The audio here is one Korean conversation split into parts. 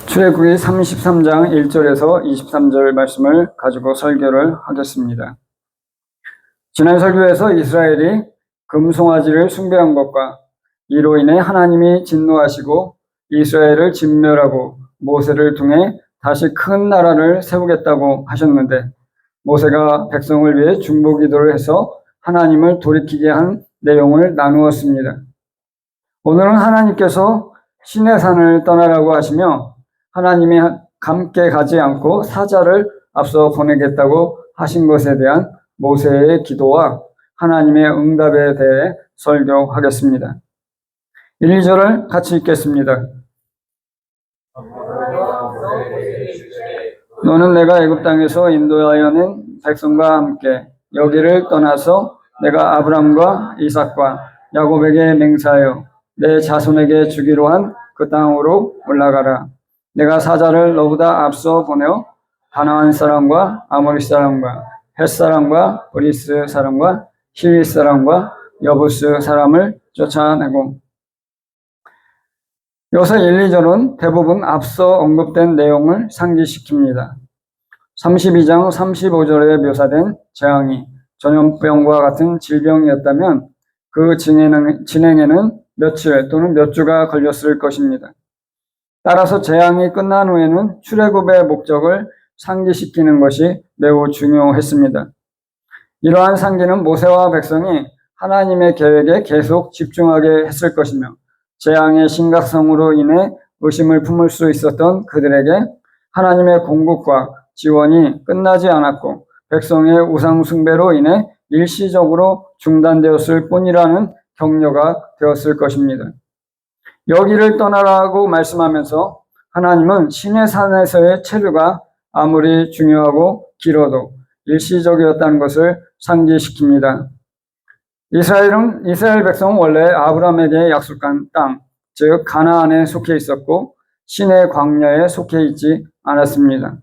출애굽기 33장 1절에서 23절 말씀을 가지고 설교를 하겠습니다. 지난 설교에서 이스라엘이 금송아지를 숭배한 것과 이로 인해 하나님이 진노하시고 이스라엘을 진멸하고 모세를 통해 다시 큰 나라를 세우겠다고 하셨는데, 모세가 백성을 위해 중보기도를 해서 하나님을 돌이키게 한 내용을 나누었습니다. 오늘은 하나님께서 시내산을 떠나라고 하시며 하나님이 함께 가지 않고 사자를 앞서 보내겠다고 하신 것에 대한 모세의 기도와 하나님의 응답에 대해 설교하겠습니다. 1, 2절을 같이 읽겠습니다. 너는 내가 애굽 땅에서 인도하여 낸 백성과 함께 여기를 떠나서 내가 아브람과 이삭과 야곱에게 맹세하여 내 자손에게 주기로 한 그 땅으로 올라가라. 내가 사자를 너보다 앞서 보내어 가나안 사람과 아모리 사람과 헷 사람과 브리스 사람과 히위 사람과 여부스 사람을 쫓아내고. 여기서 1, 2절은 대부분 앞서 언급된 내용을 상기시킵니다. 32장 35절에 묘사된 재앙이 전염병과 같은 질병이었다면 그 진행에는 며칠 또는 몇 주가 걸렸을 것입니다. 따라서 재앙이 끝난 후에는 출애굽의 목적을 상기시키는 것이 매우 중요했습니다. 이러한 상기는 모세와 백성이 하나님의 계획에 계속 집중하게 했을 것이며, 재앙의 심각성으로 인해 의심을 품을 수 있었던 그들에게 하나님의 공급과 지원이 끝나지 않았고 백성의 우상 숭배로 인해 일시적으로 중단되었을 뿐이라는 격려가 되었을 것입니다. 여기를 떠나라고 말씀하면서 하나님은 시내산에서의 체류가 아무리 중요하고 길어도 일시적이었다는 것을 상기시킵니다. 이스라엘 백성은 원래 아브라함에게 약속한 땅, 즉 가나안에 속해 있었고 시내 광야에 속해 있지 않았습니다.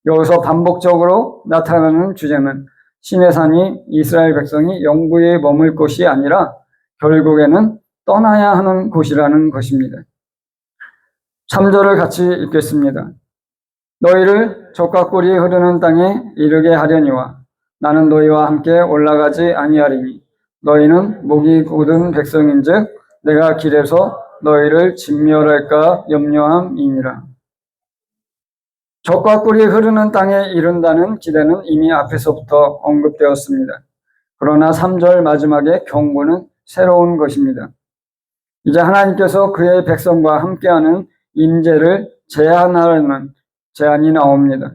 여기서 반복적으로 나타나는 주제는 시내산이 이스라엘 백성이 영구히 머물 곳이 아니라 결국에는 떠나야 하는 곳이라는 것입니다. 3절을 같이 읽겠습니다. 너희를 젖과 꿀이 흐르는 땅에 이르게 하려니와 나는 너희와 함께 올라가지 아니하리니 너희는 목이 곧은 백성인즉 내가 길에서 너희를 진멸할까 염려함이니라. 젖과 꿀이 흐르는 땅에 이른다는 기대는 이미 앞에서부터 언급되었습니다. 그러나 3절 마지막에 경고는 새로운 것입니다. 이제 하나님께서 그의 백성과 함께하는 임재를 제한하려는 제안이 나옵니다.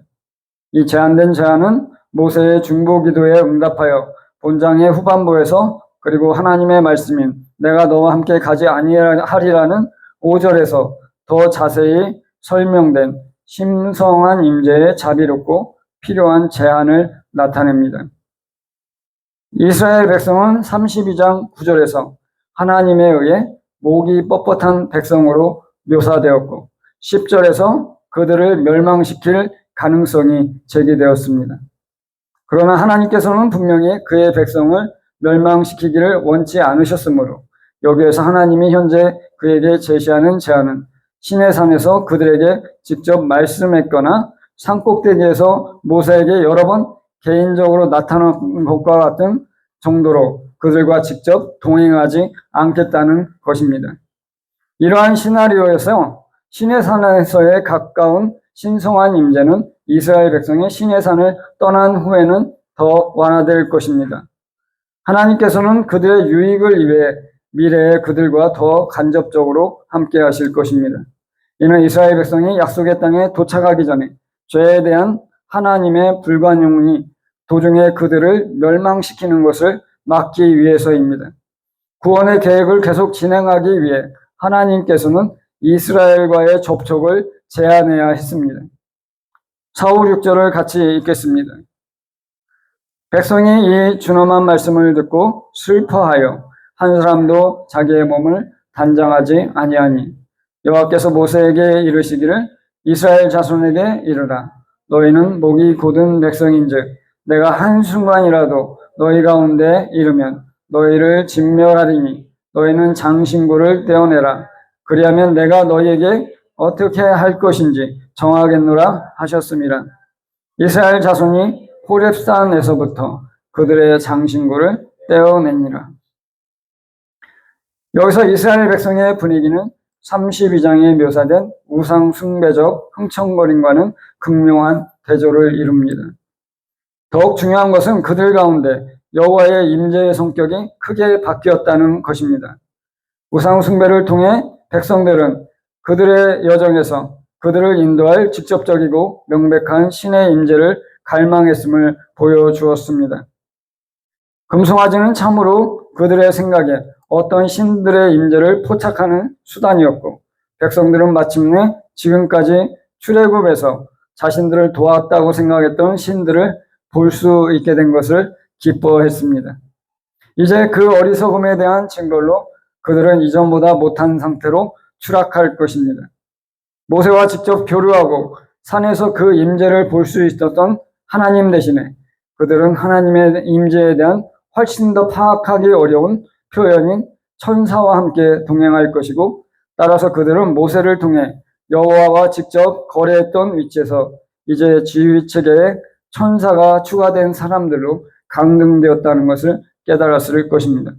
이 제한된 제안은 모세의 중보기도에 응답하여 본장의 후반부에서, 그리고 하나님의 말씀인 내가 너와 함께 가지 아니하리라는 5절에서 더 자세히 설명된 신성한 임재의 자비롭고 필요한 제한을 나타냅니다. 이스라엘 백성은 32장 9절에서 하나님에 의해 목이 뻣뻣한 백성으로 묘사되었고 10절에서 그들을 멸망시킬 가능성이 제기되었습니다. 그러나 하나님께서는 분명히 그의 백성을 멸망시키기를 원치 않으셨으므로 여기에서 하나님이 현재 그에게 제시하는 제안은 시내산에서 그들에게 직접 말씀했거나 산꼭대기에서 모세에게 여러 번 개인적으로 나타난 것과 같은 정도로 그들과 직접 동행하지 않겠다는 것입니다. 이러한 시나리오에서 시내산에서의 가까운 신성한 임재는 이스라엘 백성이 시내산을 떠난 후에는 더 완화될 것입니다. 하나님께서는 그들의 유익을 위해 미래에 그들과 더 간접적으로 함께 하실 것입니다. 이는 이스라엘 백성이 약속의 땅에 도착하기 전에 죄에 대한 하나님의 불관용이 도중에 그들을 멸망시키는 것을 막기 위해서입니다. 구원의 계획을 계속 진행하기 위해 하나님께서는 이스라엘과의 접촉을 제한해야 했습니다. 4, 5, 6절을 같이 읽겠습니다. 백성이 이 준엄한 말씀을 듣고 슬퍼하여 한 사람도 자기의 몸을 단장하지 아니하니 여호와께서 모세에게 이르시기를 이스라엘 자손에게 이르라. 너희는 목이 곧은 백성인즉 내가 한순간이라도 너희 가운데 이르면 너희를 진멸하리니 너희는 장신구를 떼어내라. 그리하면 내가 너희에게 어떻게 할 것인지 정하겠노라 하셨습니다. 이스라엘 자손이 호렙산에서부터 그들의 장신구를 떼어내니라. 여기서 이스라엘 백성의 분위기는 32장에 묘사된 우상 숭배적 흥청거림과는 극명한 대조를 이룹니다. 더욱 중요한 것은 그들 가운데 여호와의 임재의 성격이 크게 바뀌었다는 것입니다. 우상 숭배를 통해 백성들은 그들의 여정에서 그들을 인도할 직접적이고 명백한 신의 임재를 갈망했음을 보여주었습니다. 금송아지는 참으로 그들의 생각에 어떤 신들의 임재를 포착하는 수단이었고, 백성들은 마침내 지금까지 출애굽에서 자신들을 도왔다고 생각했던 신들을 볼 수 있게 된 것을 기뻐했습니다. 이제 그 어리석음에 대한 징벌로 그들은 이전보다 못한 상태로 추락할 것입니다. 모세와 직접 교류하고 산에서 그 임재를 볼 수 있었던 하나님 대신에 그들은 하나님의 임재에 대한 훨씬 더 파악하기 어려운 표현인 천사와 함께 동행할 것이고, 따라서 그들은 모세를 통해 여호와와 직접 거래했던 위치에서 이제 지휘 체계에 천사가 추가된 사람들로 강등되었다는 것을 깨달았을 것입니다.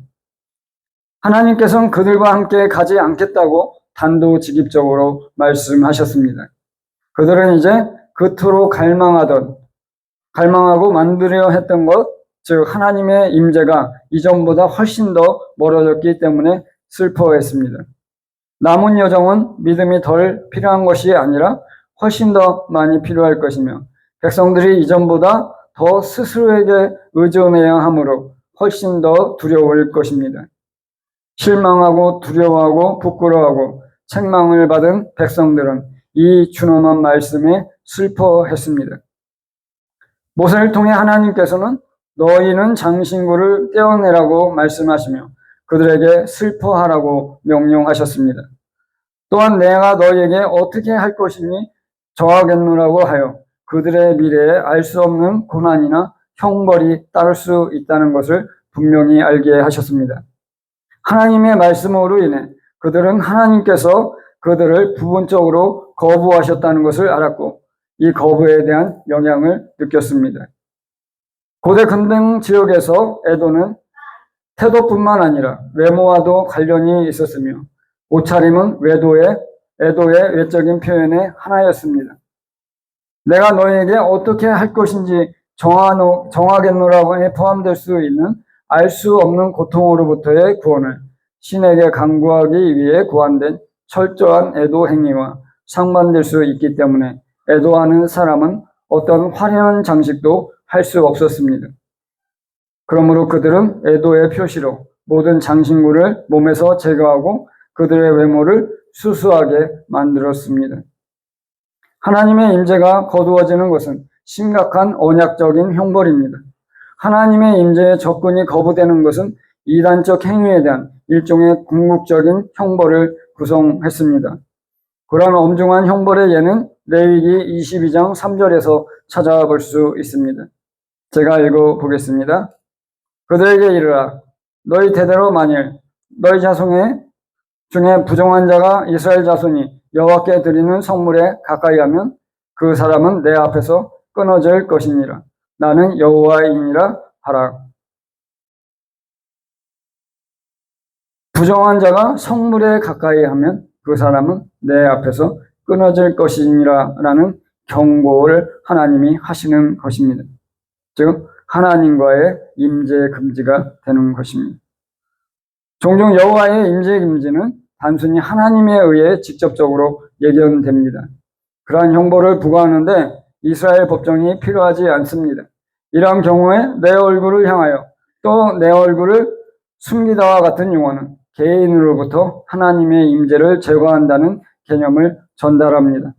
하나님께서는 그들과 함께 가지 않겠다고 단도직입적으로 말씀하셨습니다. 그들은 이제 그토록 갈망하고 만들려 했던 것, 즉 하나님의 임재가 이전보다 훨씬 더 멀어졌기 때문에 슬퍼했습니다. 남은 여정은 믿음이 덜 필요한 것이 아니라 훨씬 더 많이 필요할 것이며, 백성들이 이전보다 더 스스로에게 의존해야 하므로 훨씬 더 두려울 것입니다. 실망하고 두려워하고 부끄러워하고 책망을 받은 백성들은 이 준엄한 말씀에 슬퍼했습니다. 모세를 통해 하나님께서는 너희는 장신구를 떼어내라고 말씀하시며 그들에게 슬퍼하라고 명령하셨습니다. 또한 내가 너희에게 어떻게 할 것이니 정하겠노라고 하여 그들의 미래에 알 수 없는 고난이나 형벌이 따를 수 있다는 것을 분명히 알게 하셨습니다. 하나님의 말씀으로 인해 그들은 하나님께서 그들을 부분적으로 거부하셨다는 것을 알았고, 이 거부에 대한 영향을 느꼈습니다. 고대 근동 지역에서 애도는 태도뿐만 아니라 외모와도 관련이 있었으며, 옷차림은 애도의 외적인 표현의 하나였습니다. 내가 너희에게 어떻게 할 것인지 정하겠노라고에 포함될 수 있는 알 수 없는 고통으로부터의 구원을 신에게 간구하기 위해 고안된 철저한 애도 행위와 상반될 수 있기 때문에 애도하는 사람은 어떤 화려한 장식도 할 수 없었습니다. 그러므로 그들은 애도의 표시로 모든 장신구를 몸에서 제거하고 그들의 외모를 수수하게 만들었습니다. 하나님의 임재가 거두어지는 것은 심각한 언약적인 형벌입니다. 하나님의 임재에 접근이 거부되는 것은 이단적 행위에 대한 일종의 궁극적인 형벌을 구성했습니다. 그러한 엄중한 형벌의 예는 레위기 22장 3절에서 찾아볼 수 있습니다. 제가 읽어보겠습니다. 그들에게 이르라. 너희 대대로 만일 너희 자손 중에 부정한 자가 이스라엘 자손이 여호와께 드리는 성물에 가까이 하면 그 사람은 내 앞에서 끊어질 것이니라. 나는 여호와이니라 하라. 부정한 자가 성물에 가까이 하면 그 사람은 내 앞에서 끊어질 것이니라 라는 경고를 하나님이 하시는 것입니다. 즉 하나님과의 임재 금지가 되는 것입니다. 종종 여호와의 임재 금지는 단순히 하나님에 의해 직접적으로 예견됩니다. 그러한 형벌을 부과하는데 이스라엘 법정이 필요하지 않습니다. 이러한 경우에 내 얼굴을 향하여 또 내 얼굴을 숨기다와 같은 용어는 개인으로부터 하나님의 임재를 제거한다는 개념을 전달합니다.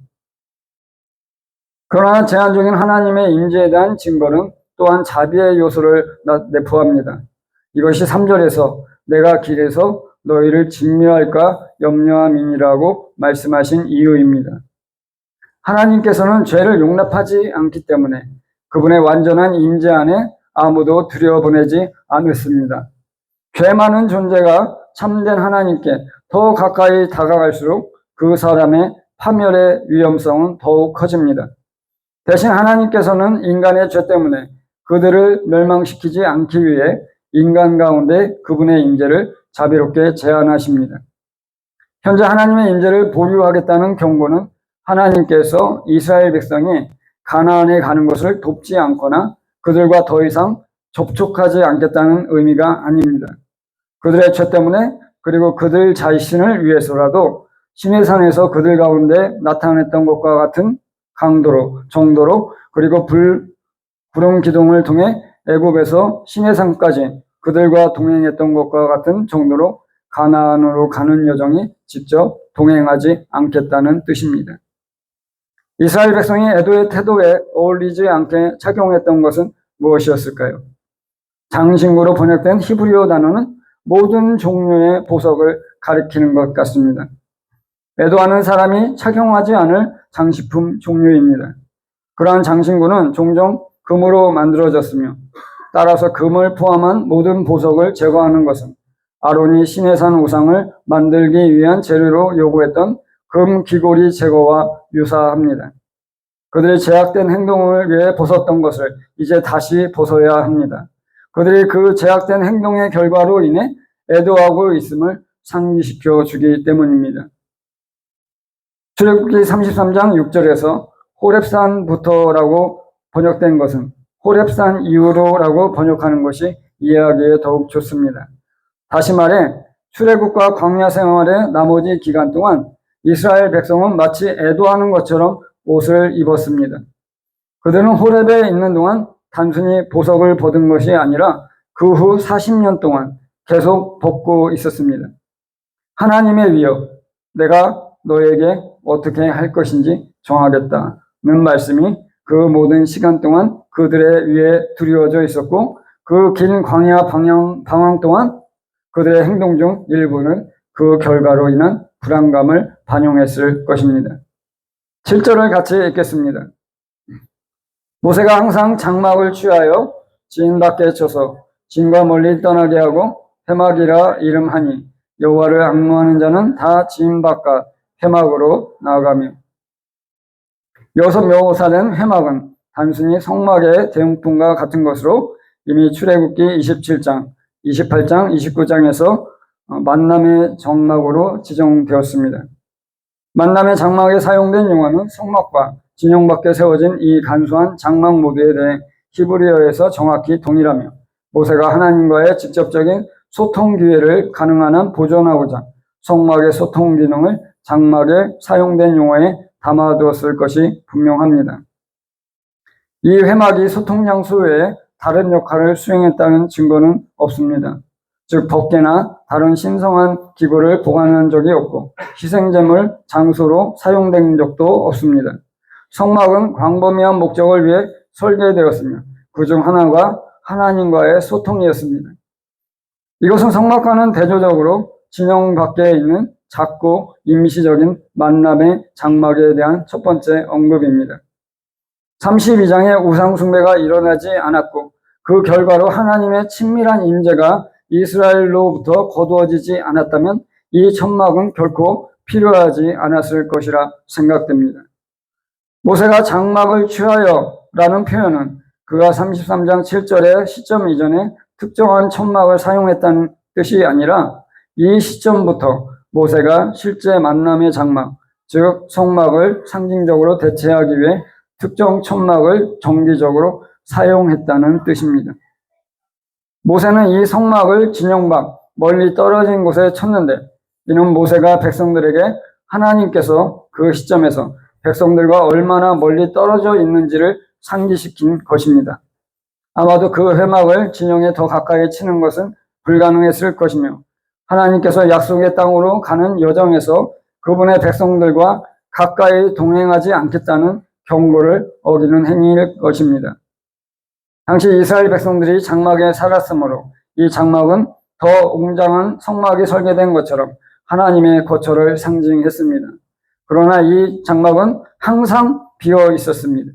그러나 제한적인 하나님의 임재에 대한 징벌은 또한 자비의 요소를 내포합니다. 이것이 3절에서 내가 길에서 너희를 진멸할까 염려함이니라고 말씀하신 이유입니다. 하나님께서는 죄를 용납하지 않기 때문에 그분의 완전한 임재 안에 아무도 들여보내지 않았습니다. 죄 많은 존재가 참된 하나님께 더 가까이 다가갈수록 그 사람의 파멸의 위험성은 더욱 커집니다. 대신 하나님께서는 인간의 죄 때문에 그들을 멸망시키지 않기 위해 인간 가운데 그분의 임재를 자비롭게 제한하십니다. 현재 하나님의 임재를 보류하겠다는 경고는 하나님께서 이스라엘 백성이 가나안에 가는 것을 돕지 않거나 그들과 더 이상 접촉하지 않겠다는 의미가 아닙니다. 그들의 죄 때문에 그리고 그들 자신을 위해서라도 시내산에서 그들 가운데 나타냈던 것과 같은 강도로, 정도로 그리고 구름 기둥을 통해 애굽에서 시내산까지 그들과 동행했던 것과 같은 정도로 가나안으로 가는 여정이 직접 동행하지 않겠다는 뜻입니다. 이스라엘 백성이 에도의 태도에 어울리지 않게 착용했던 것은 무엇이었을까요? 장신구로 번역된 히브리어 단어는 모든 종류의 보석을 가리키는 것 같습니다. 애도하는 사람이 착용하지 않을 장식품 종류입니다. 그러한 장신구는 종종 금으로 만들어졌으며 따라서 금을 포함한 모든 보석을 제거하는 것은 아론이 시내산 우상을 만들기 위한 재료로 요구했던 금 귀고리 제거와 유사합니다. 그들이 제약된 행동을 위해 벗었던 것을 이제 다시 벗어야 합니다. 그들이 그 제약된 행동의 결과로 인해 애도하고 있음을 상기시켜 주기 때문입니다. 출애굽기 33장 6절에서 호렙산부터라고 번역된 것은 호렙산 이후로라고 번역하는 것이 이해하기에 더욱 좋습니다. 다시 말해 출애굽과 광야 생활의 나머지 기간 동안 이스라엘 백성은 마치 애도하는 것처럼 옷을 입었습니다. 그들은 호렙에 있는 동안 단순히 보석을 벗은 것이 아니라 그 후 40년 동안 계속 벗고 있었습니다. 하나님의 위협, 내가 너에게 어떻게 할 것인지 정하겠다는 말씀이 그 모든 시간 동안 그들의 위에 두려워져 있었고 그 긴 광야 방황 동안 그들의 행동 중 일부는 그 결과로 인한 불안감을 반영했을 것입니다. 7절을 같이 읽겠습니다. 모세가 항상 장막을 취하여 진 밖에 쳐서 진과 멀리 떠나게 하고 회막이라 이름하니 여호와를 앙노하는 자는 다 진 바깥 회막으로 나아가며. 여기서 묘사된 회막은 단순히 성막의 대용품과 같은 것으로 이미 출애굽기 27장, 28장, 29장에서 만남의 장막으로 지정되었습니다. 만남의 장막에 사용된 용어는 성막과 진영 밖에 세워진 이 간소한 장막 모두에 대해 히브리어에서 정확히 동일하며 모세가 하나님과의 직접적인 소통 기회를 가능한 한 보존하고자 성막의 소통 기능을 장막에 사용된 용어에 담아두었을 것이 분명합니다. 이 회막이 소통 장소 외에 다른 역할을 수행했다는 증거는 없습니다. 즉 법궤나 다른 신성한 기구를 보관한 적이 없고 희생제물 장소로 사용된 적도 없습니다. 성막은 광범위한 목적을 위해 설계되었으며 그중 하나가 하나님과의 소통이었습니다. 이것은 성막과는 대조적으로 진영 밖에 있는 작고 임시적인 만남의 장막에 대한 첫 번째 언급입니다. 32장에 우상 숭배가 일어나지 않았고 그 결과로 하나님의 친밀한 임재가 이스라엘로부터 거두어지지 않았다면 이 천막은 결코 필요하지 않았을 것이라 생각됩니다. 모세가 장막을 취하여 라는 표현은 그가 33장 7절의 시점 이전에 특정한 천막을 사용했다는 뜻이 아니라 이 시점부터 모세가 실제 만남의 장막, 즉 성막을 상징적으로 대체하기 위해 특정 천막을 정기적으로 사용했다는 뜻입니다. 모세는 이 성막을 진영 밖 멀리 떨어진 곳에 쳤는데 이는 모세가 백성들에게 하나님께서 그 시점에서 백성들과 얼마나 멀리 떨어져 있는지를 상기시킨 것입니다. 아마도 그 회막을 진영에 더 가까이 치는 것은 불가능했을 것이며 하나님께서 약속의 땅으로 가는 여정에서 그분의 백성들과 가까이 동행하지 않겠다는 경고를 어기는 행위일 것입니다. 당시 이스라엘 백성들이 장막에 살았으므로 이 장막은 더 웅장한 성막이 설계된 것처럼 하나님의 거처를 상징했습니다. 그러나 이 장막은 항상 비어 있었습니다.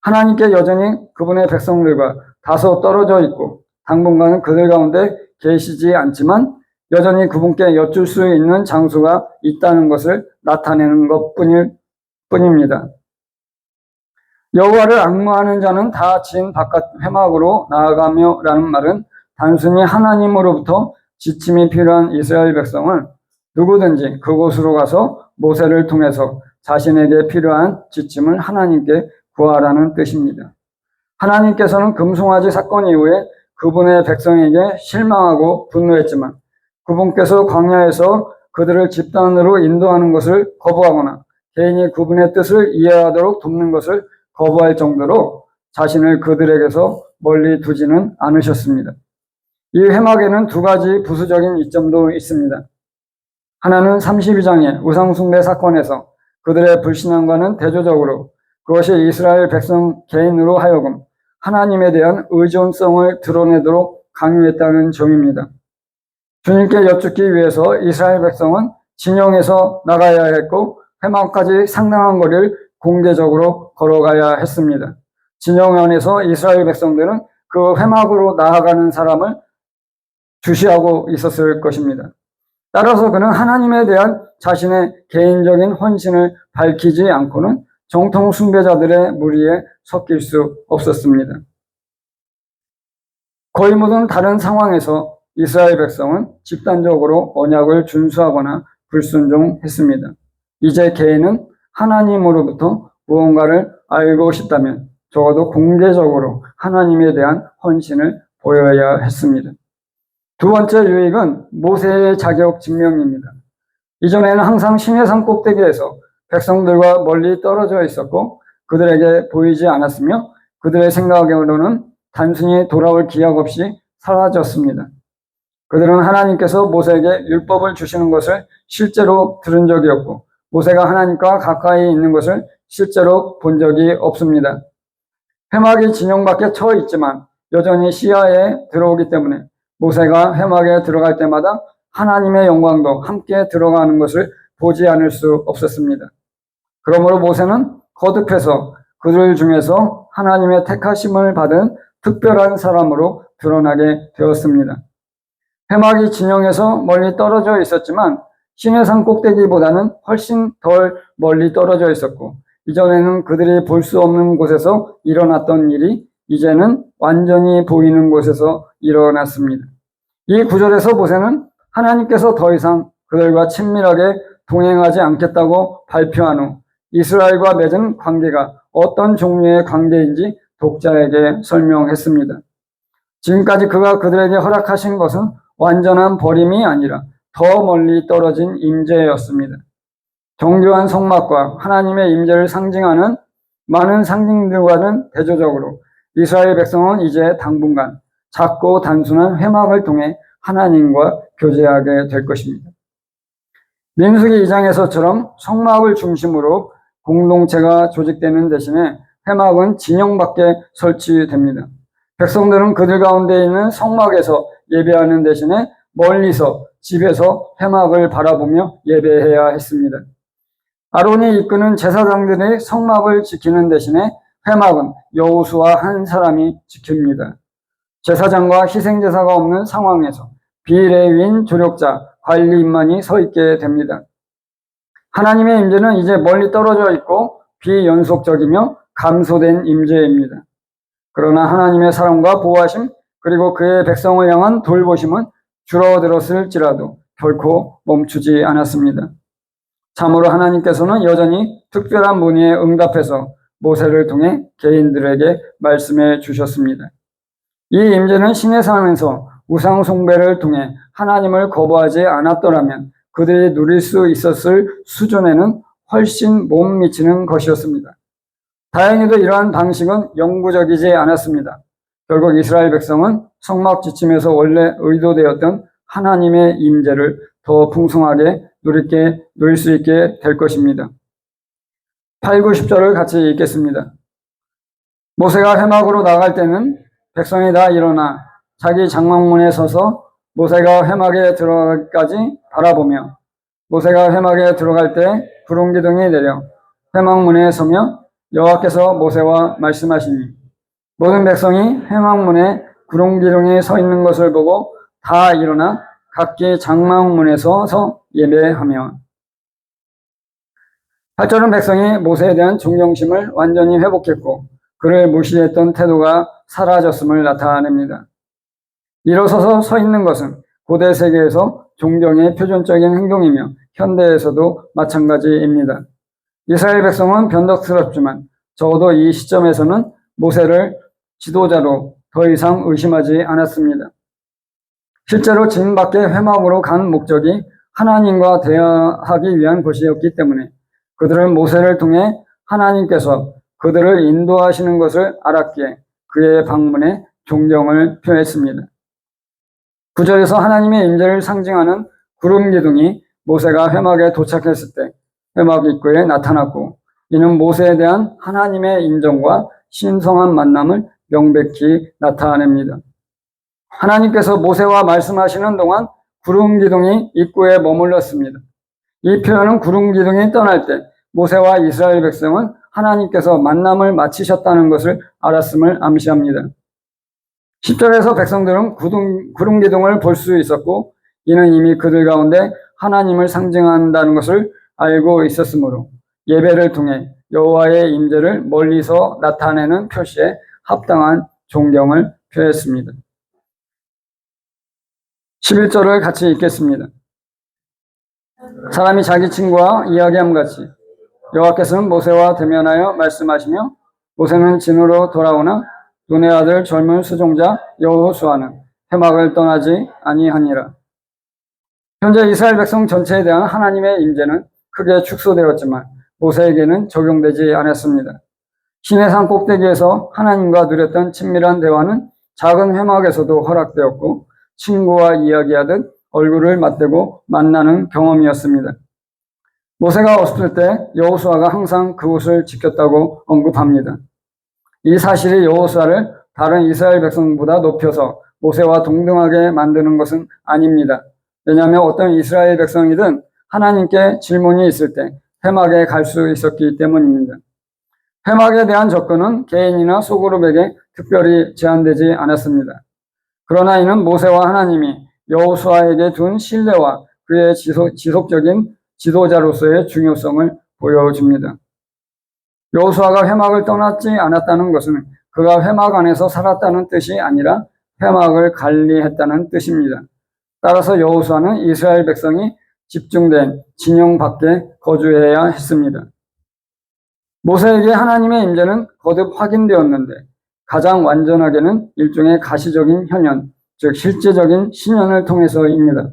하나님께 여전히 그분의 백성들과 다소 떨어져 있고 당분간은 그들 가운데 계시지 않지만 여전히 그분께 여쭐 수 있는 장소가 있다는 것을 나타내는 뿐입니다. 여호와를 앙무하는 자는 다 진 바깥 회막으로 나아가며 라는 말은 단순히 하나님으로부터 지침이 필요한 이스라엘 백성은 누구든지 그곳으로 가서 모세를 통해서 자신에게 필요한 지침을 하나님께 구하라는 뜻입니다. 하나님께서는 금송아지 사건 이후에 그분의 백성에게 실망하고 분노했지만 그분께서 광야에서 그들을 집단으로 인도하는 것을 거부하거나 개인이 그분의 뜻을 이해하도록 돕는 것을 거부할 정도로 자신을 그들에게서 멀리 두지는 않으셨습니다. 이 회막에는 두 가지 부수적인 이점도 있습니다. 하나는 32장의 우상숭배 사건에서 그들의 불신앙과는 대조적으로 그것이 이스라엘 백성 개인으로 하여금 하나님에 대한 의존성을 드러내도록 강요했다는 점입니다. 주님께 여쭙기 위해서 이스라엘 백성은 진영에서 나가야 했고 회막까지 상당한 거리를 공개적으로 걸어가야 했습니다. 진영 안에서 이스라엘 백성들은 그 회막으로 나아가는 사람을 주시하고 있었을 것입니다. 따라서 그는 하나님에 대한 자신의 개인적인 헌신을 밝히지 않고는 정통 숭배자들의 무리에 섞일 수 없었습니다. 거의 모든 다른 상황에서 이스라엘 백성은 집단적으로 언약을 준수하거나 불순종했습니다. 이제 개인은 하나님으로부터 무언가를 알고 싶다면 적어도 공개적으로 하나님에 대한 헌신을 보여야 했습니다. 두 번째 유익은 모세의 자격 증명입니다. 이전에는 항상 시내산 꼭대기에서 백성들과 멀리 떨어져 있었고 그들에게 보이지 않았으며 그들의 생각으로는 단순히 돌아올 기약 없이 사라졌습니다. 그들은 하나님께서 모세에게 율법을 주시는 것을 실제로 들은 적이 없고 모세가 하나님과 가까이 있는 것을 실제로 본 적이 없습니다. 회막이 진영 밖에 처 있지만 여전히 시야에 들어오기 때문에 모세가 회막에 들어갈 때마다 하나님의 영광도 함께 들어가는 것을 보지 않을 수 없었습니다. 그러므로 모세는 거듭해서 그들 중에서 하나님의 택하심을 받은 특별한 사람으로 드러나게 되었습니다. 회막이 진영에서 멀리 떨어져 있었지만 시내산 꼭대기보다는 훨씬 덜 멀리 떨어져 있었고 이전에는 그들이 볼 수 없는 곳에서 일어났던 일이 이제는 완전히 보이는 곳에서 일어났습니다. 이 구절에서 모세는 하나님께서 더 이상 그들과 친밀하게 동행하지 않겠다고 발표한 후 이스라엘과 맺은 관계가 어떤 종류의 관계인지 독자에게 설명했습니다. 지금까지 그가 그들에게 허락하신 것은 완전한 버림이 아니라 더 멀리 떨어진 임재였습니다. 정교한 성막과 하나님의 임재를 상징하는 많은 상징들과는 대조적으로 이스라엘 백성은 이제 당분간 작고 단순한 회막을 통해 하나님과 교제하게 될 것입니다. 민수기 2장에서처럼 성막을 중심으로 공동체가 조직되는 대신에 회막은 진영 밖에 설치됩니다. 백성들은 그들 가운데 있는 성막에서 예배하는 대신에 멀리서 집에서 회막을 바라보며 예배해야 했습니다. 아론이 이끄는 제사장들이 성막을 지키는 대신에 회막은 여호수아 한 사람이 지킵니다. 제사장과 희생제사가 없는 상황에서 비레위인 조력자, 관리인만이 서 있게 됩니다. 하나님의 임재는 이제 멀리 떨어져 있고 비연속적이며 감소된 임재입니다. 그러나 하나님의 사랑과 보호하심 그리고 그의 백성을 향한 돌보심은 줄어들었을지라도 결코 멈추지 않았습니다. 참으로 하나님께서는 여전히 특별한 문의에 응답해서 모세를 통해 개인들에게 말씀해 주셨습니다. 이 임재는 시내산에서 우상 숭배를 통해 하나님을 거부하지 않았더라면 그들이 누릴 수 있었을 수준에는 훨씬 못 미치는 것이었습니다. 다행히도 이러한 방식은 영구적이지 않았습니다. 결국 이스라엘 백성은 성막 지침에서 원래 의도되었던 하나님의 임재를 더 풍성하게 누릴 수 있게 될 것입니다. 8, 9, 10절을 같이 읽겠습니다. 모세가 회막으로 나갈 때는 백성이 다 일어나 자기 장막문에 서서 모세가 회막에 들어가기까지 바라보며 모세가 회막에 들어갈 때 구름 기둥이 내려 회막문에 서며 여호와께서 모세와 말씀하시니 모든 백성이 회막문에 구름 기둥이 서 있는 것을 보고 다 일어나 각기 장막문에 서서 예배하며 8절은 백성이 모세에 대한 존경심을 완전히 회복했고 그를 무시했던 태도가 사라졌음을 나타냅니다. 일어서서 서 있는 것은 고대 세계에서 존경의 표준적인 행동이며 현대에서도 마찬가지입니다. 이스라엘 백성은 변덕스럽지만 적어도 이 시점에서는 모세를 지도자로 더 이상 의심하지 않았습니다. 실제로 진 밖에 회막으로 간 목적이 하나님과 대화하기 위한 것이었기 때문에 그들은 모세를 통해 하나님께서 그들을 인도하시는 것을 알았기에 그의 방문에 존경을 표했습니다. 9절에서 하나님의 임재를 상징하는 구름 기둥이 모세가 회막에 도착했을 때 회막 입구에 나타났고 이는 모세에 대한 하나님의 인정과 신성한 만남을 명백히 나타냅니다. 하나님께서 모세와 말씀하시는 동안 구름 기둥이 입구에 머물렀습니다. 이 표현은 구름 기둥이 떠날 때 모세와 이스라엘 백성은 하나님께서 만남을 마치셨다는 것을 알았음을 암시합니다. 10절에서 백성들은 구름 기둥을 볼 수 있었고 이는 이미 그들 가운데 하나님을 상징한다는 것을 알고 있었으므로 예배를 통해 여호와의 임재를 멀리서 나타내는 표시에 합당한 존경을 표했습니다. 11절을 같이 읽겠습니다. 사람이 자기 친구와 이야기함 같이 여호와께서는 모세와 대면하여 말씀하시며 모세는 진으로 돌아오나 눈의 아들 젊은 수종자 여호수아는 회막을 떠나지 아니하니라. 현재 이스라엘 백성 전체에 대한 하나님의 임재는 크게 축소되었지만 모세에게는 적용되지 않았습니다. 시내산 꼭대기에서 하나님과 누렸던 친밀한 대화는 작은 회막에서도 허락되었고 친구와 이야기하듯 얼굴을 맞대고 만나는 경험이었습니다. 모세가 없을 때 여호수아가 항상 그곳을 지켰다고 언급합니다. 이 사실이 여호수아를 다른 이스라엘 백성보다 높여서 모세와 동등하게 만드는 것은 아닙니다. 왜냐하면 어떤 이스라엘 백성이든 하나님께 질문이 있을 때 회막에 갈 수 있었기 때문입니다. 회막에 대한 접근은 개인이나 소그룹에게 특별히 제한되지 않았습니다. 그러나 이는 모세와 하나님이 여호수아에게 둔 신뢰와 그의 지속적인 지도자로서의 중요성을 보여줍니다. 여호수아가 회막을 떠나지 않았다는 것은 그가 회막 안에서 살았다는 뜻이 아니라 회막을 관리했다는 뜻입니다. 따라서 여호수아는 이스라엘 백성이 집중된 진영 밖에 거주해야 했습니다. 모세에게 하나님의 임재는 거듭 확인되었는데 가장 완전하게는 일종의 가시적인 현현, 즉 실제적인 신현을 통해서입니다.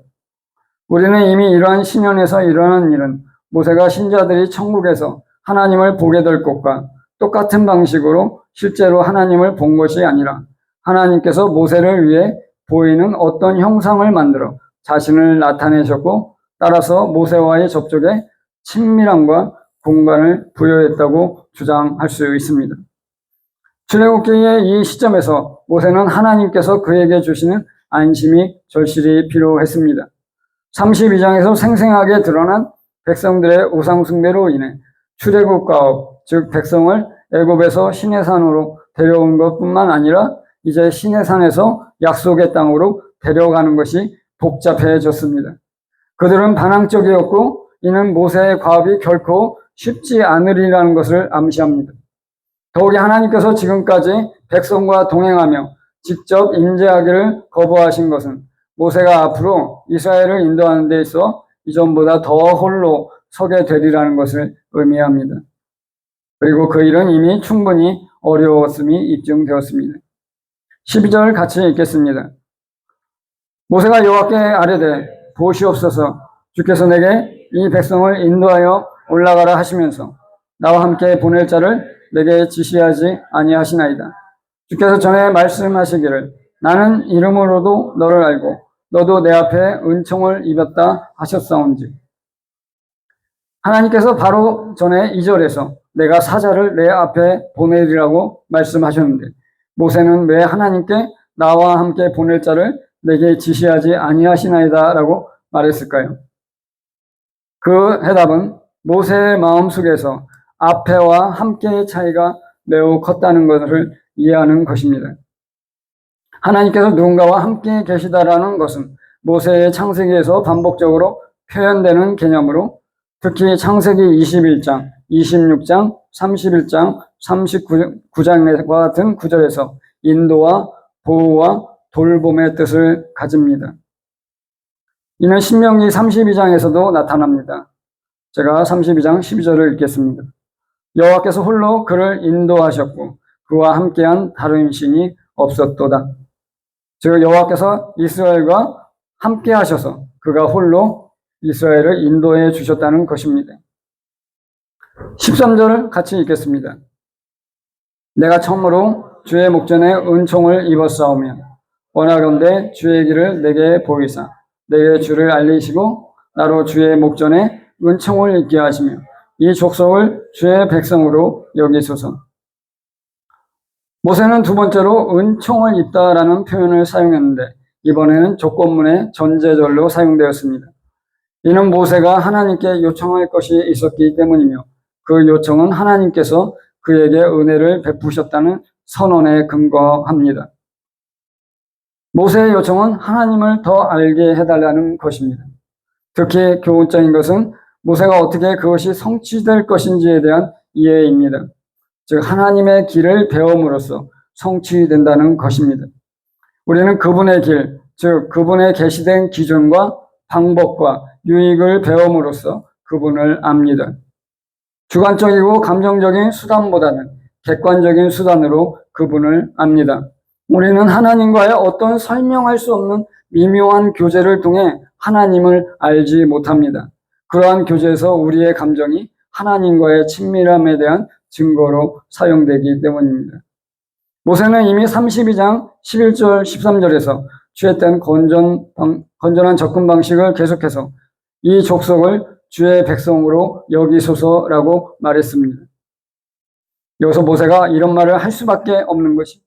우리는 이미 이러한 신현에서 일어난 일은 모세가 신자들이 천국에서 하나님을 보게 될 것과 똑같은 방식으로 실제로 하나님을 본 것이 아니라 하나님께서 모세를 위해 보이는 어떤 형상을 만들어 자신을 나타내셨고 따라서 모세와의 접촉에 친밀함과 공간을 부여했다고 주장할 수 있습니다. 출애굽기의 이 시점에서 모세는 하나님께서 그에게 주시는 안심이 절실히 필요했습니다. 32장에서 생생하게 드러난 백성들의 우상숭배로 인해 출애굽 가업, 즉 백성을 애굽에서 시내산으로 데려온 것뿐만 아니라 이제 시내산에서 약속의 땅으로 데려가는 것이 복잡해졌습니다. 그들은 반항적이었고 이는 모세의 과업이 결코 쉽지 않으리라는 것을 암시합니다. 더욱이 하나님께서 지금까지 백성과 동행하며 직접 임재하기를 거부하신 것은 모세가 앞으로 이스라엘을 인도하는 데 있어 이전보다 더 홀로 서게 되리라는 것을 의미합니다. 그리고 그 일은 이미 충분히 어려웠음이 입증되었습니다. 12절 같이 읽겠습니다. 모세가 여호와께 아뢰되 보시옵소서 주께서 내게 이 백성을 인도하여 올라가라 하시면서 나와 함께 보낼 자를 내게 지시하지 아니하시나이다. 주께서 전에 말씀하시기를 나는 이름으로도 너를 알고 너도 내 앞에 은총을 입었다 하셨사온지. 하나님께서 바로 전에 2절에서 내가 사자를 내 앞에 보내리라고 말씀하셨는데 모세는 왜 하나님께 나와 함께 보낼 자를 내게 지시하지 아니하시나이다 라고 말했을까요? 그 해답은 모세의 마음속에서 앞에와 함께의 차이가 매우 컸다는 것을 이해하는 것입니다. 하나님께서 누군가와 함께 계시다라는 것은 모세의 창세기에서 반복적으로 표현되는 개념으로 특히 창세기 21장, 26장, 31장, 39장과 같은 구절에서 인도와 보호와 돌봄의 뜻을 가집니다. 이는 신명기 32장에서도 나타납니다. 제가 32장 12절을 읽겠습니다. 여호와께서 홀로 그를 인도하셨고 그와 함께한 다른 신이 없었도다. 즉 여호와께서 이스라엘과 함께 하셔서 그가 홀로 이스라엘을 인도해 주셨다는 것입니다. 13절을 같이 읽겠습니다. 내가 처음으로 주의 목전에 은총을 입었사오며 원하건대 주의 길을 내게 보이사 내게 주를 알리시고 나로 주의 목전에 은총을 입게 하시며 이 족속을 주의 백성으로 여기소서. 모세는 두 번째로 은총을 입다라는 표현을 사용했는데 이번에는 조건문의 전제절로 사용되었습니다. 이는 모세가 하나님께 요청할 것이 있었기 때문이며 그 요청은 하나님께서 그에게 은혜를 베푸셨다는 선언에 근거합니다. 모세의 요청은 하나님을 더 알게 해달라는 것입니다. 특히 교훈적인 것은 모세가 어떻게 그것이 성취될 것인지에 대한 이해입니다. 즉 하나님의 길을 배움으로써 성취된다는 것입니다. 우리는 그분의 길, 즉 그분의 계시된 기준과 방법과 유익을 배움으로써 그분을 압니다. 주관적이고 감정적인 수단보다는 객관적인 수단으로 그분을 압니다. 우리는 하나님과의 어떤 설명할 수 없는 미묘한 교제를 통해 하나님을 알지 못합니다. 그러한 교제에서 우리의 감정이 하나님과의 친밀함에 대한 증거로 사용되기 때문입니다. 모세는 이미 32장 11절 13절에서 취했던 건전한 접근 방식을 계속해서 이 족속을 주의 백성으로 여기소서라고 말했습니다. 여기서 모세가 이런 말을 할 수밖에 없는 것이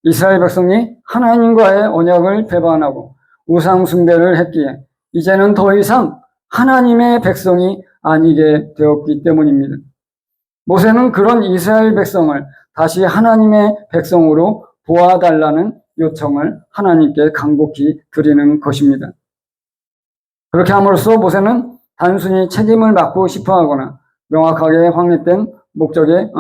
이스라엘 백성이 하나님과의 언약을 배반하고 우상 숭배를 했기에 이제는 더 이상 하나님의 백성이 아니게 되었기 때문입니다. 모세는 그런 이스라엘 백성을 다시 하나님의 백성으로 보아달라는 요청을 하나님께 간곡히 드리는 것입니다. 그렇게 함으로써 모세는 단순히 책임을 맡고 싶어 하거나 명확하게 확립된 목적에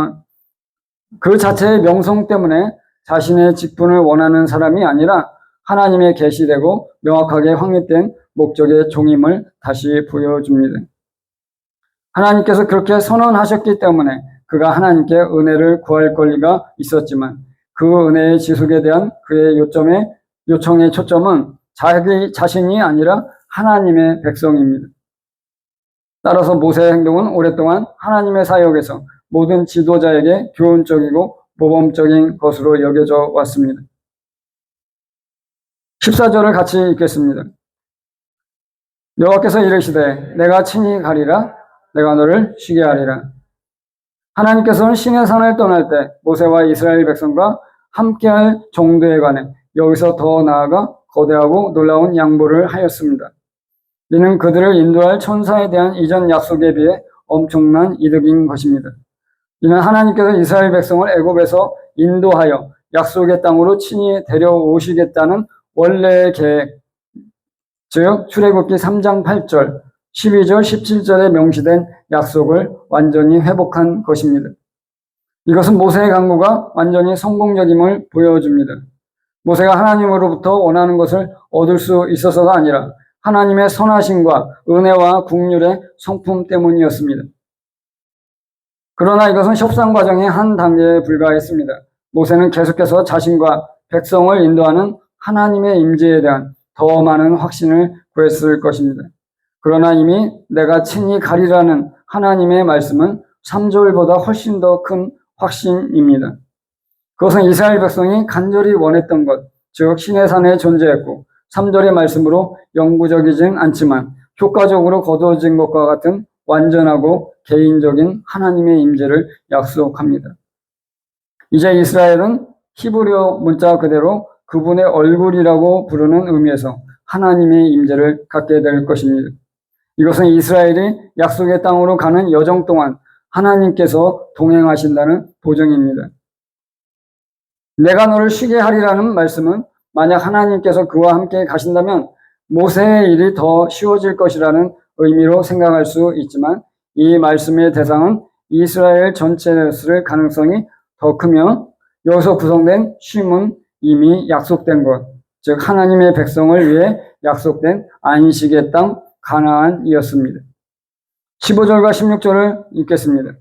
그 자체의 명성 때문에 자신의 직분을 원하는 사람이 아니라 하나님의 계시되고 명확하게 확립된 목적의 종임을 다시 보여줍니다. 하나님께서 그렇게 선언하셨기 때문에 그가 하나님께 은혜를 구할 권리가 있었지만 그 은혜의 지속에 대한 그의 요청의 초점은 자기 자신이 아니라 하나님의 백성입니다. 따라서 모세의 행동은 오랫동안 하나님의 사역에서 모든 지도자에게 교훈적이고 모범적인 것으로 여겨져 왔습니다. 14절을 같이 읽겠습니다. 여호와께서 이르시되 내가 친히 가리라 내가 너를 쉬게 하리라. 하나님께서는 시내산을 떠날 때 모세와 이스라엘 백성과 함께할 정도에 관해 여기서 더 나아가 거대하고 놀라운 양보를 하였습니다. 이는 그들을 인도할 천사에 대한 이전 약속에 비해 엄청난 이득인 것입니다. 이는 하나님께서 이스라엘 백성을 애굽에서 인도하여 약속의 땅으로 친히 데려오시겠다는 원래의 계획, 즉 출애굽기 3장 8절, 12절, 17절에 명시된 약속을 완전히 회복한 것입니다. 이것은 모세의 강구가 완전히 성공적임을 보여줍니다. 모세가 하나님으로부터 원하는 것을 얻을 수 있어서가 아니라 하나님의 선하심과 은혜와 긍휼의 성품 때문이었습니다. 그러나 이것은 협상 과정의 한 단계에 불과했습니다. 모세는 계속해서 자신과 백성을 인도하는 하나님의 임재에 대한 더 많은 확신을 구했을 것입니다. 그러나 이미 내가 친히 가리라는 하나님의 말씀은 3절보다 훨씬 더 큰 확신입니다. 그것은 이스라엘 백성이 간절히 원했던 것, 즉 시내산에 존재했고 3절의 말씀으로 영구적이진 않지만 효과적으로 거두어진 것과 같은 완전하고 개인적인 하나님의 임재를 약속합니다. 이제 이스라엘은 히브리어 문자 그대로 그분의 얼굴이라고 부르는 의미에서 하나님의 임재를 갖게 될 것입니다. 이것은 이스라엘이 약속의 땅으로 가는 여정 동안 하나님께서 동행하신다는 보증입니다. 내가 너를 쉬게 하리라는 말씀은 만약 하나님께서 그와 함께 가신다면 모세의 일이 더 쉬워질 것이라는 의미로 생각할 수 있지만 이 말씀의 대상은 이스라엘 전체였을 가능성이 더 크며 여기서 구성된 쉼은 이미 약속된 것, 즉 하나님의 백성을 위해 약속된 안식의 땅 가나안이었습니다. 15절과 16절을 읽겠습니다.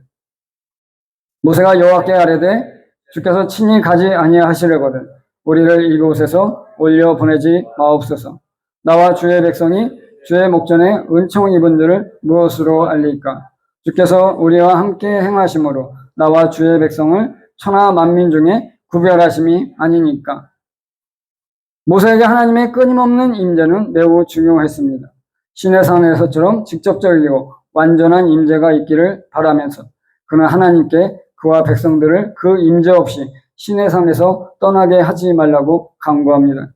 모세가 여호와께 아뢰되 주께서 친히 가지 아니하시려거든 우리를 이곳에서 올려 보내지 마옵소서. 나와 주의 백성이 주의 목전에 은총 입은 줄을 무엇으로 알리까? 주께서 우리와 함께 행하심으로 나와 주의 백성을 천하 만민 중에 구별하심이 아니니까. 모세에게 하나님의 끊임없는 임재는 매우 중요했습니다. 시내산에서처럼 직접적이고 완전한 임재가 있기를 바라면서 그는 하나님께 그와 백성들을 그 임재 없이 시내산에서 떠나게 하지 말라고 강구합니다.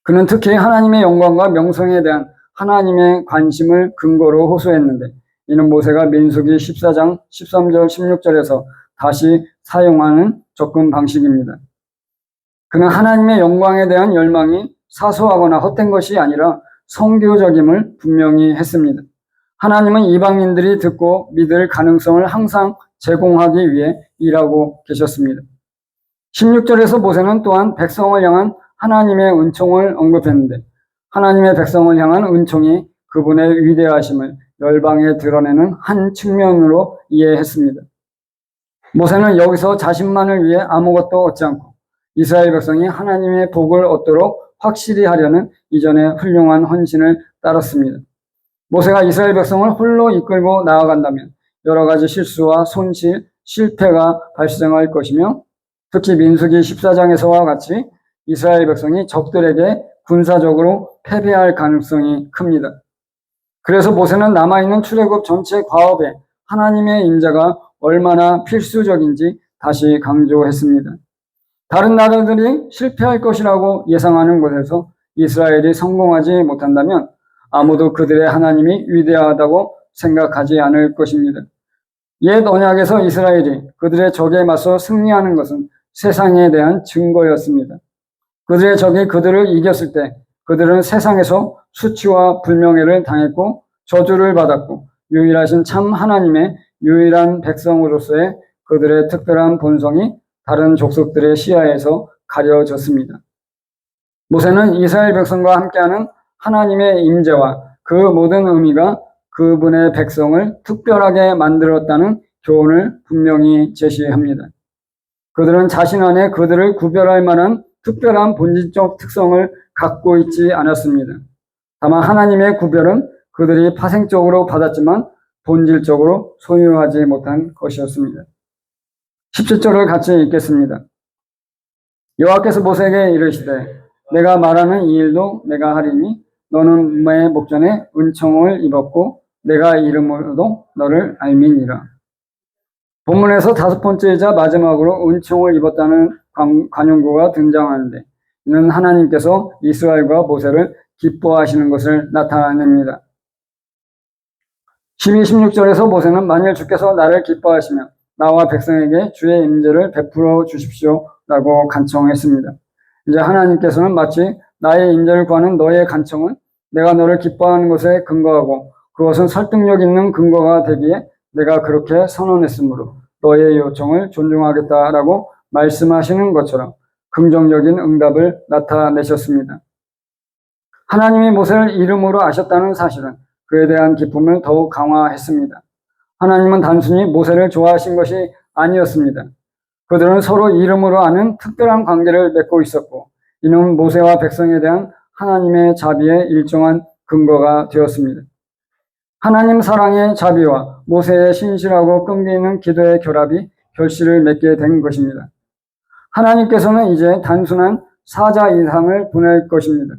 그는 특히 하나님의 영광과 명성에 대한 하나님의 관심을 근거로 호소했는데 이는 모세가 민수기 14장 13절 16절에서 다시 사용하는 접근 방식입니다. 그는 하나님의 영광에 대한 열망이 사소하거나 헛된 것이 아니라 성교적임을 분명히 했습니다. 하나님은 이방인들이 듣고 믿을 가능성을 항상 제공하기 위해 일하고 계셨습니다. 16절에서 모세는 또한 백성을 향한 하나님의 은총을 언급했는데 하나님의 백성을 향한 은총이 그분의 위대하심을 열방에 드러내는 한 측면으로 이해했습니다. 모세는 여기서 자신만을 위해 아무것도 얻지 않고 이스라엘 백성이 하나님의 복을 얻도록 확실히 하려는 이전의 훌륭한 헌신을 따랐습니다. 모세가 이스라엘 백성을 홀로 이끌고 나아간다면 여러 가지 실수와 손실, 실패가 발생할 것이며 특히 민수기 14장에서와 같이 이스라엘 백성이 적들에게 군사적으로 패배할 가능성이 큽니다. 그래서 모세는 남아있는 출애굽 전체 과업에 하나님의 임재가 얼마나 필수적인지 다시 강조했습니다. 다른 나라들이 실패할 것이라고 예상하는 곳에서 이스라엘이 성공하지 못한다면 아무도 그들의 하나님이 위대하다고 생각하지 않을 것입니다. 옛 언약에서 이스라엘이 그들의 적에 맞서 승리하는 것은 세상에 대한 증거였습니다. 그들의 적이 그들을 이겼을 때 그들은 세상에서 수치와 불명예를 당했고 저주를 받았고 유일하신 참 하나님의 유일한 백성으로서의 그들의 특별한 본성이 다른 족속들의 시야에서 가려졌습니다. 모세는 이스라엘 백성과 함께하는 하나님의 임재와 그 모든 의미가 그분의 백성을 특별하게 만들었다는 교훈을 분명히 제시합니다. 그들은 자신 안에 그들을 구별할 만한 특별한 본질적 특성을 갖고 있지 않았습니다. 다만 하나님의 구별은 그들이 파생적으로 받았지만 본질적으로 소유하지 못한 것이었습니다. 17절을 같이 읽겠습니다. 여호와께서 모세에게 이르시되 내가 말하는 이 일도 내가 하리니 너는 내 목전에 은총을 입었고 내가 이름으로도 너를 알미니라. 본문에서 다섯 번째이자 마지막으로 은총을 입었다는 관용구가 등장하는데 이는 하나님께서 이스라엘과 모세를 기뻐하시는 것을 나타냅니다. 12, 16절에서 모세는 만일 주께서 나를 기뻐하시면 나와 백성에게 주의 임재를 베풀어 주십시오 라고 간청했습니다. 이제 하나님께서는 마치 나의 임재를 구하는 너의 간청은 내가 너를 기뻐하는 것에 근거하고 그것은 설득력 있는 근거가 되기에 내가 그렇게 선언했으므로 너의 요청을 존중하겠다라고 말씀하시는 것처럼 긍정적인 응답을 나타내셨습니다. 하나님이 모세를 이름으로 아셨다는 사실은 그에 대한 기쁨을 더욱 강화했습니다. 하나님은 단순히 모세를 좋아하신 것이 아니었습니다. 그들은 서로 이름으로 아는 특별한 관계를 맺고 있었고 이는 모세와 백성에 대한 하나님의 자비의 일정한 근거가 되었습니다. 하나님 사랑의 자비와 모세의 신실하고 끈기있는 기도의 결합이 결실을 맺게 된 것입니다. 하나님께서는 이제 단순한 사자 이상을 보낼 것입니다.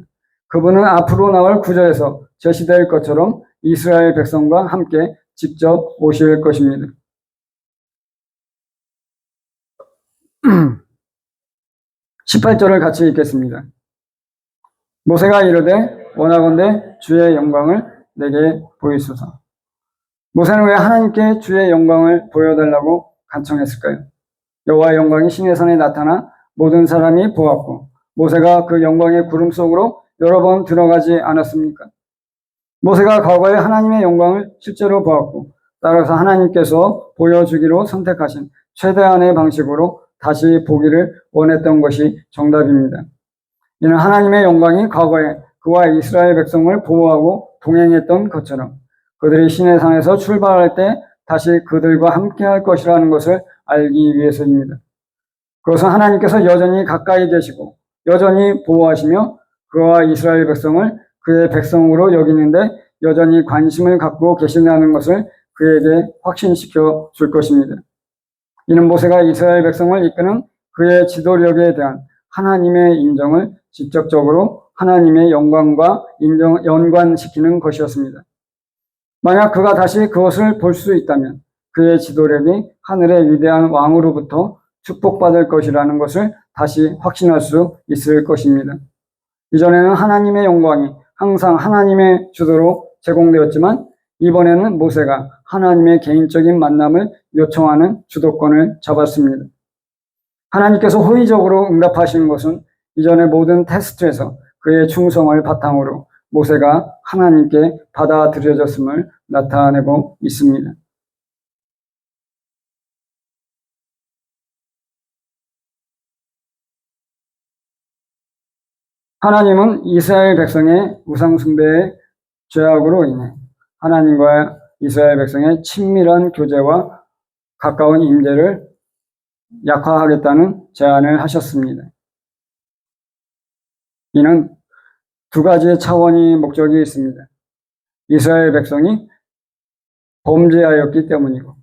그분은 앞으로 나올 구절에서 제시될 것처럼 이스라엘 백성과 함께 직접 오실 것입니다. 18절을 같이 읽겠습니다. 모세가 이르되 원하건대 주의 영광을 내게 보이소서. 모세는 왜 하나님께 주의 영광을 보여달라고 간청했을까요? 여호와의 영광이 시내산에 나타나 모든 사람이 보았고 모세가 그 영광의 구름 속으로 여러 번 들어가지 않았습니까? 모세가 과거에 하나님의 영광을 실제로 보았고, 따라서 하나님께서 보여주기로 선택하신 최대한의 방식으로 다시 보기를 원했던 것이 정답입니다. 이는 하나님의 영광이 과거에 그와 이스라엘 백성을 보호하고 동행했던 것처럼 그들이 시내산에서 출발할 때 다시 그들과 함께 할 것이라는 것을 알기 위해서입니다. 그것은 하나님께서 여전히 가까이 계시고 여전히 보호하시며 그와 이스라엘 백성을 그의 백성으로 여기는데 여전히 관심을 갖고 계신다는 것을 그에게 확신시켜 줄 것입니다. 이는 모세가 이스라엘 백성을 이끄는 그의 지도력에 대한 하나님의 인정을 직접적으로 하나님의 영광과 연관시키는 것이었습니다. 만약 그가 다시 그것을 볼 수 있다면 그의 지도력이 하늘의 위대한 왕으로부터 축복받을 것이라는 것을 다시 확신할 수 있을 것입니다. 이전에는 하나님의 영광이 항상 하나님의 주도로 제공되었지만 이번에는 모세가 하나님의 개인적인 만남을 요청하는 주도권을 잡았습니다. 하나님께서 호의적으로 응답하시는 것은 이전의 모든 테스트에서 그의 충성을 바탕으로 모세가 하나님께 받아들여졌음을 나타내고 있습니다. 하나님은 이스라엘 백성의 우상숭배의 죄악으로 인해 하나님과 이스라엘 백성의 친밀한 교제와 가까운 임재를 약화하겠다는 제안을 하셨습니다. 이는 두 가지의 차원의 목적이 있습니다. 이스라엘 백성이 범죄하였기 때문이고,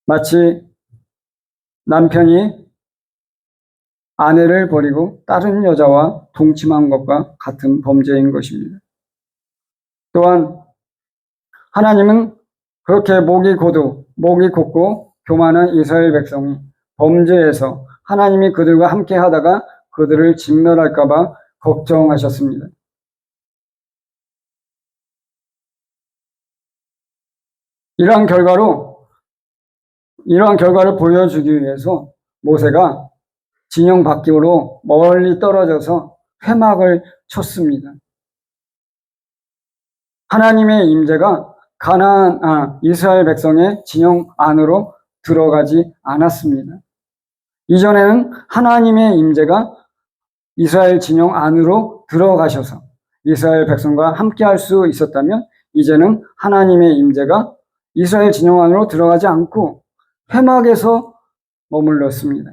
마치 남편이 아내를 버리고 다른 여자와 동침한 것과 같은 범죄인 것입니다. 또한 하나님은 그렇게 목이 곧고 교만한 이스라엘 백성이 범죄해서 하나님이 그들과 함께 하다가 그들을 진멸할까 봐 걱정하셨습니다. 이러한 결과를 보여주기 위해서 모세가 진영 밖으로 멀리 떨어져서 회막을 쳤습니다. 하나님의 임재가 이스라엘 백성의 진영 안으로 들어가지 않았습니다. 이전에는 하나님의 임재가 이스라엘 진영 안으로 들어가셔서 이스라엘 백성과 함께 할 수 있었다면 이제는 하나님의 임재가 이스라엘 진영 안으로 들어가지 않고 회막에서 머물렀습니다.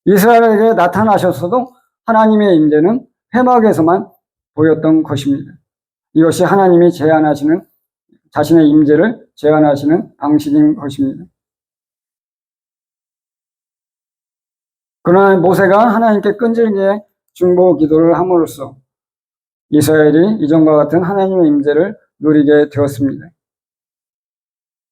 이스라엘에게 나타나셨어도 하나님의 임재는 회막에서만 보였던 것입니다. 이것이 하나님이 자신의 임재를 제한하시는 방식인 것입니다. 그러나 모세가 하나님께 끈질기게 중보 기도를 함으로써 이스라엘이 이전과 같은 하나님의 임재를 누리게 되었습니다.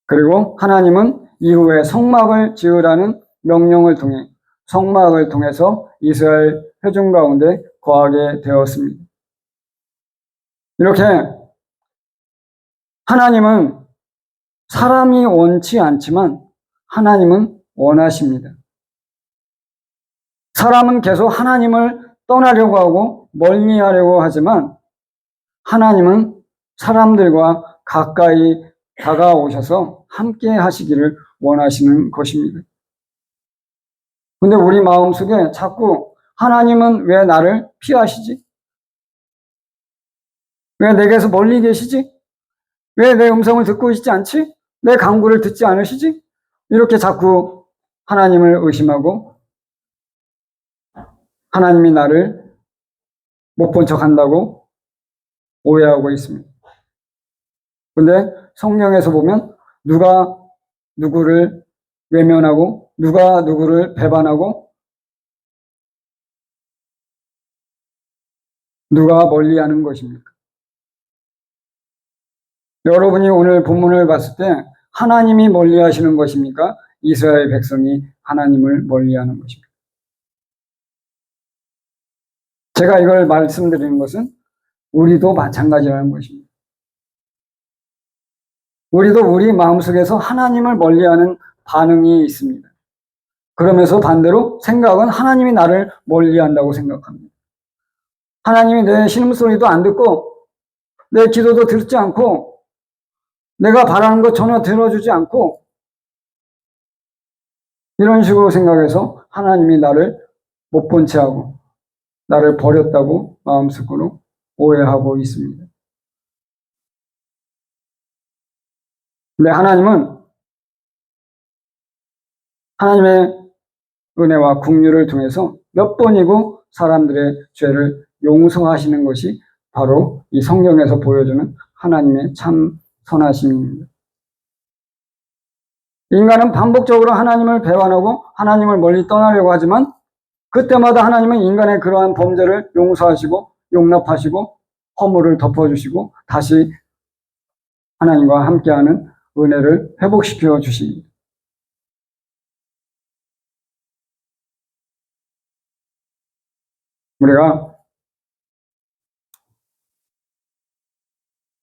그리고 하나님은 이후에 성막을 지으라는 명령을 통해 성막을 통해서 이스라엘 회중 가운데 거하게 되었습니다. 이렇게 하나님은 사람이 원치 않지만 하나님은 원하십니다. 사람은 계속 하나님을 떠나려고 하고 멀리하려고 하지만 하나님은 사람들과 가까이 다가오셔서 함께 하시기를 원하시는 것입니다. 근데 우리 마음속에 자꾸 하나님은 왜 나를 피하시지? 왜 내게서 멀리 계시지? 왜 내 음성을 듣고 있지 않지? 내 간구를 듣지 않으시지? 이렇게 자꾸 하나님을 의심하고 하나님이 나를 못 본 척 한다고 오해하고 있습니다. 근데 성경에서 보면 누가 누구를 외면하고 누가 누구를 배반하고 누가 멀리하는 것입니까? 여러분이 오늘 본문을 봤을 때 하나님이 멀리하시는 것입니까? 이스라엘 백성이 하나님을 멀리하는 것입니까? 제가 이걸 말씀드리는 것은 우리도 마찬가지라는 것입니다. 우리도 우리 마음속에서 하나님을 멀리하는 반응이 있습니다. 그러면서 반대로 생각은 하나님이 나를 멀리한다고 생각합니다. 하나님이 내 신음소리도 안 듣고 내 기도도 듣지 않고 내가 바라는 것 전혀 들어주지 않고 이런 식으로 생각해서 하나님이 나를 못 본 채 하고 나를 버렸다고 마음속으로 오해하고 있습니다. 근데 하나님은 하나님의 은혜와 긍휼을 통해서 몇 번이고 사람들의 죄를 용서하시는 것이 바로 이 성경에서 보여주는 하나님의 참 선하심입니다. 인간은 반복적으로 하나님을 배반하고 하나님을 멀리 떠나려고 하지만 그때마다 하나님은 인간의 그러한 범죄를 용서하시고 용납하시고 허물을 덮어주시고 다시 하나님과 함께하는 은혜를 회복시켜 주십니다.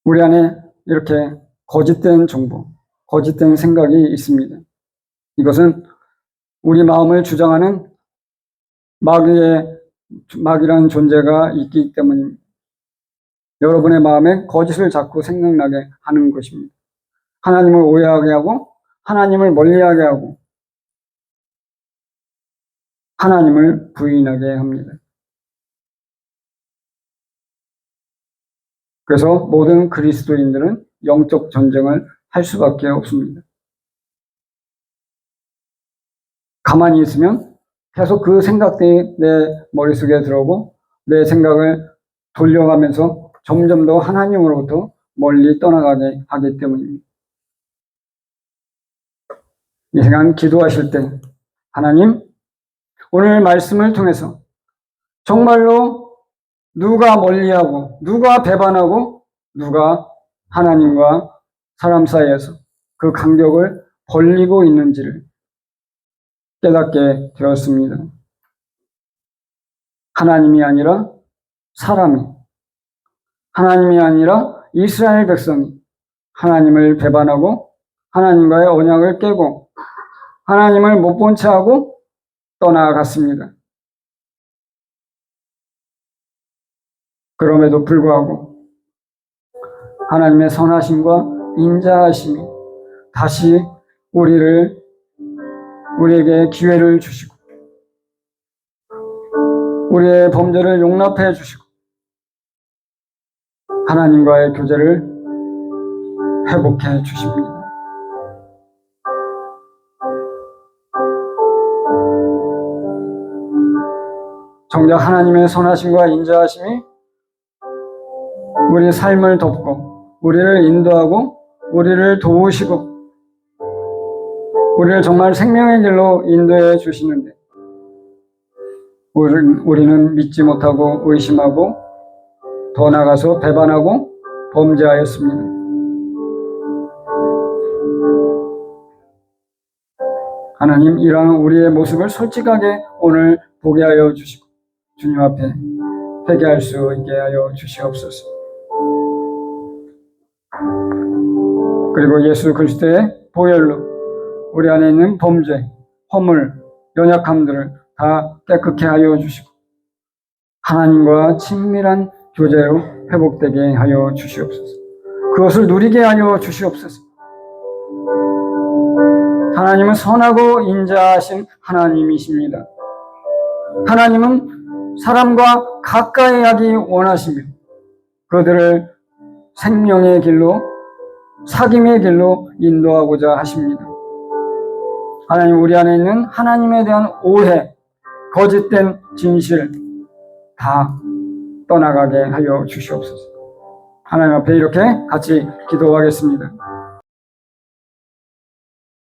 우리 안에 이렇게 거짓된 정보, 거짓된 생각이 있습니다. 이것은 우리 마음을 주장하는 마귀라는 존재가 있기 때문입니다. 여러분의 마음에 거짓을 자꾸 생각나게 하는 것입니다. 하나님을 오해하게 하고 하나님을 멀리하게 하고 하나님을 부인하게 합니다. 그래서 모든 그리스도인들은 영적 전쟁을 할 수밖에 없습니다. 가만히 있으면 계속 그 생각들이 내 머릿속에 들어오고 내 생각을 돌려가면서 점점 더 하나님으로부터 멀리 떠나가게 하기 때문입니다. 이 시간 기도하실 때 하나님, 오늘 말씀을 통해서 정말로 누가 멀리하고 누가 배반하고 누가 하나님과 사람 사이에서 그 간격을 벌리고 있는지를 깨닫게 되었습니다. 하나님이 아니라 사람이, 하나님이 아니라 이스라엘 백성이 하나님을 배반하고 하나님과의 언약을 깨고 하나님을 못 본 채 하고 떠나갔습니다. 그럼에도 불구하고 하나님의 선하심과 인자하심이 다시 우리에게 기회를 주시고 우리의 범죄를 용납해 주시고 하나님과의 교제를 회복해 주십니다. 정작 하나님의 선하심과 인자하심이 우리 삶을 덮고 우리를 인도하고 우리를 도우시고 우리를 정말 생명의 길로 인도해 주시는데 우리는 믿지 못하고 의심하고 더 나아가서 배반하고 범죄하였습니다. 하나님, 이러한 우리의 모습을 솔직하게 오늘 보게 하여 주시고 주님 앞에 회개할 수 있게 하여 주시옵소서. 그리고 예수 그리스도의 보혈로 우리 안에 있는 범죄, 허물, 연약함들을 다 깨끗게 하여 주시고 하나님과 친밀한 교제로 회복되게 하여 주시옵소서. 그것을 누리게 하여 주시옵소서. 하나님은 선하고 인자하신 하나님이십니다. 하나님은 사람과 가까이 하기 원하시며 그들을 생명의 길로 사귐의 길로 인도하고자 하십니다. 하나님, 우리 안에 있는 하나님에 대한 오해, 거짓된 진실 다 떠나가게 하여 주시옵소서. 하나님 앞에 이렇게 같이 기도하겠습니다.